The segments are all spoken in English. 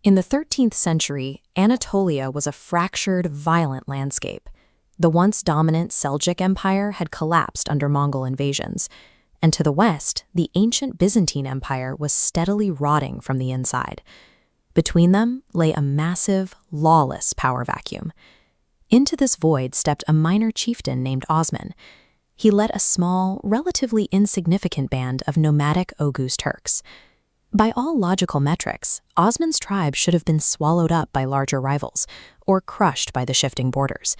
In the 13th century, Anatolia was a fractured, violent landscape. The once dominant Seljuk Empire had collapsed under Mongol invasions, and to the west, the ancient Byzantine Empire was steadily rotting from the inside. Between them lay a massive, lawless power vacuum. Into this void stepped a minor chieftain named Osman. He led a small, relatively insignificant band of nomadic Oghuz Turks. By all logical metrics, Osman's tribe should have been swallowed up by larger rivals, or crushed by the shifting borders.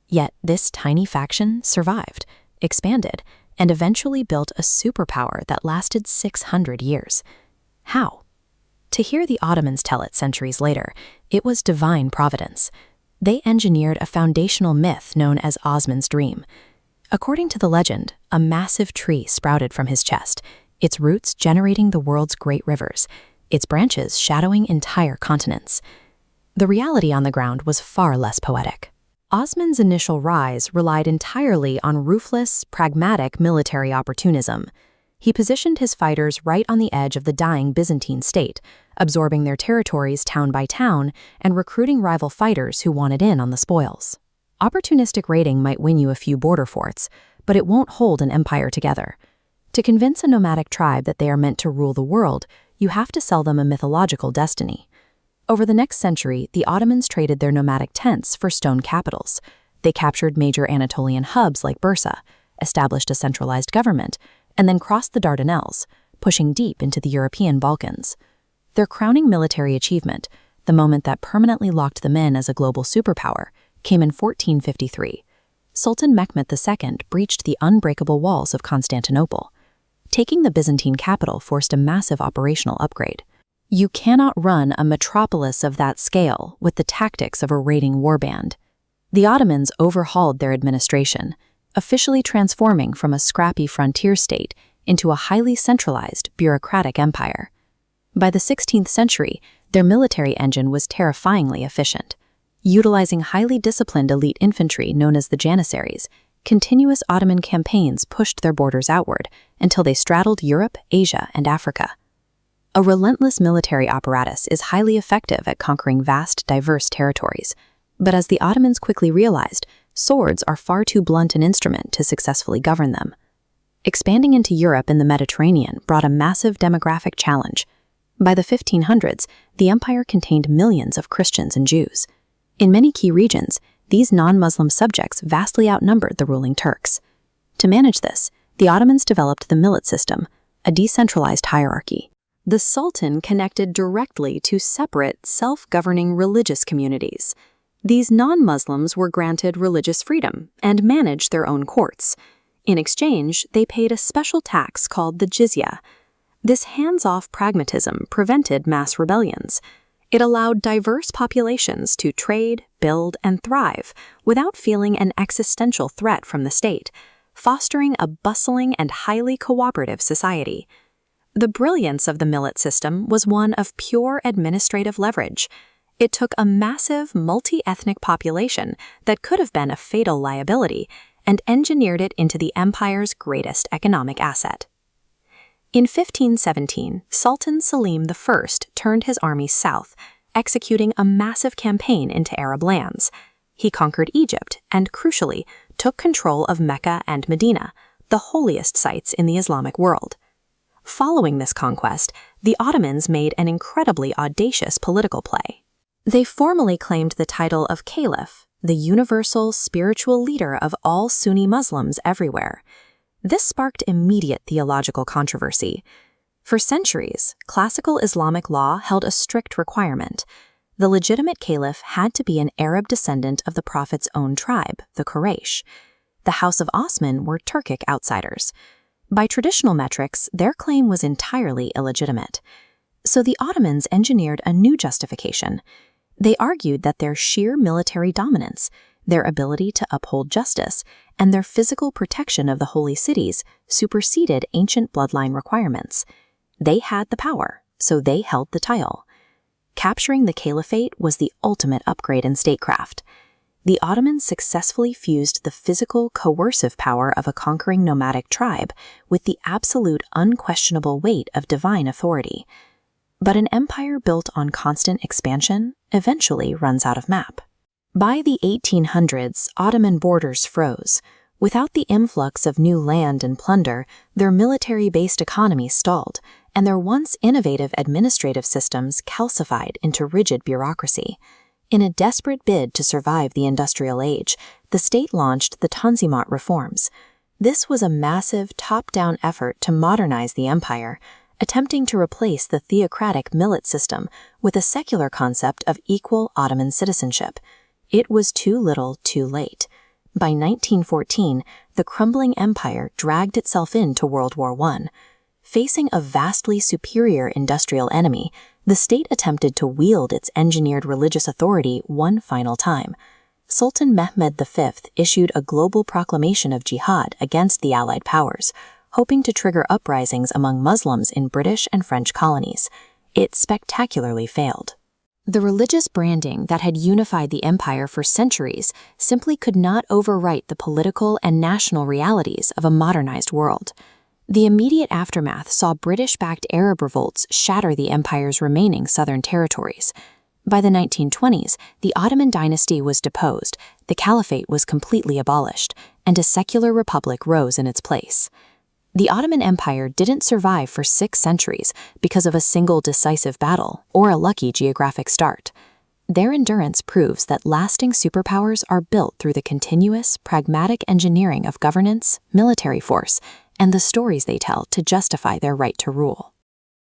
Yet this tiny faction survived, expanded, and eventually built a superpower that lasted 600 years. How? To hear the Ottomans tell it centuries later, it was divine providence. They engineered a foundational myth known as Osman's dream. According to the legend, a massive tree sprouted from his chest, its roots generating the world's great rivers, its branches shadowing entire continents. The reality on the ground was far less poetic. Osman's initial rise relied entirely on ruthless, pragmatic military opportunism. He positioned his fighters right on the edge of the dying Byzantine state, absorbing their territories town by town and recruiting rival fighters who wanted in on the spoils. Opportunistic raiding might win you a few border forts, but it won't hold an empire together. To convince a nomadic tribe that they are meant to rule the world, you have to sell them a mythological destiny. Over the next century, the Ottomans traded their nomadic tents for stone capitals. They captured major Anatolian hubs like Bursa, established a centralized government, and then crossed the Dardanelles, pushing deep into the European Balkans. Their crowning military achievement, the moment that permanently locked them in as a global superpower, came in 1453. Sultan Mehmed II breached the unbreakable walls of Constantinople. Taking the Byzantine capital forced a massive operational upgrade. You cannot run a metropolis of that scale with the tactics of a raiding warband. The Ottomans overhauled their administration, officially transforming from a scrappy frontier state into a highly centralized, bureaucratic empire. By the 16th century, their military engine was terrifyingly efficient. Utilizing highly disciplined elite infantry known as the Janissaries, continuous Ottoman campaigns pushed their borders outward until they straddled Europe, Asia, and Africa. A relentless military apparatus is highly effective at conquering vast, diverse territories. But as the Ottomans quickly realized, swords are far too blunt an instrument to successfully govern them. Expanding into Europe and the Mediterranean brought a massive demographic challenge. By the 1500s, the empire contained millions of Christians and Jews. In many key regions, these non-Muslim subjects vastly outnumbered the ruling Turks. To manage this, the Ottomans developed the millet system, a decentralized hierarchy. The Sultan connected directly to separate, self-governing religious communities. These non-Muslims were granted religious freedom and managed their own courts. In exchange, they paid a special tax called the jizya. This hands-off pragmatism prevented mass rebellions. It allowed diverse populations to trade, build, and thrive without feeling an existential threat from the state, fostering a bustling and highly cooperative society. The brilliance of the millet system was one of pure administrative leverage. It took a massive, multi-ethnic population that could have been a fatal liability and engineered it into the empire's greatest economic asset. In 1517, Sultan Selim I turned his army south, executing a massive campaign into Arab lands. He conquered Egypt and, crucially, took control of Mecca and Medina, the holiest sites in the Islamic world. Following this conquest, the Ottomans made an incredibly audacious political play. They formally claimed the title of Caliph, the universal spiritual leader of all Sunni Muslims everywhere. This sparked immediate theological controversy. For centuries, classical Islamic law held a strict requirement. The legitimate caliph had to be an Arab descendant of the Prophet's own tribe, the Quraysh. The House of Osman were Turkic outsiders. By traditional metrics, their claim was entirely illegitimate. So the Ottomans engineered a new justification. They argued that their sheer military dominance, their ability to uphold justice, and their physical protection of the holy cities superseded ancient bloodline requirements. They had the power, so they held the title. Capturing the caliphate was the ultimate upgrade in statecraft. The Ottomans successfully fused the physical, coercive power of a conquering nomadic tribe with the absolute, unquestionable weight of divine authority. But an empire built on constant expansion eventually runs out of map. By the 1800s, Ottoman borders froze. Without the influx of new land and plunder, their military-based economy stalled, and their once innovative administrative systems calcified into rigid bureaucracy. In a desperate bid to survive the industrial age, the state launched the Tanzimat reforms. This was a massive, top-down effort to modernize the empire, attempting to replace the theocratic millet system with a secular concept of equal Ottoman citizenship. It was too little, too late. By 1914, the crumbling empire dragged itself into World War I. Facing a vastly superior industrial enemy, the state attempted to wield its engineered religious authority one final time. Sultan Mehmed V issued a global proclamation of jihad against the Allied powers, hoping to trigger uprisings among Muslims in British and French colonies. It spectacularly failed. The religious branding that had unified the empire for centuries simply could not overwrite the political and national realities of a modernized world. The immediate aftermath saw British-backed Arab revolts shatter the empire's remaining southern territories. By the 1920s, the Ottoman dynasty was deposed, the caliphate was completely abolished, and a secular republic rose in its place. The Ottoman Empire didn't survive for 6 centuries because of a single decisive battle or a lucky geographic start. Their endurance proves that lasting superpowers are built through the continuous, pragmatic engineering of governance, military force, and the stories they tell to justify their right to rule.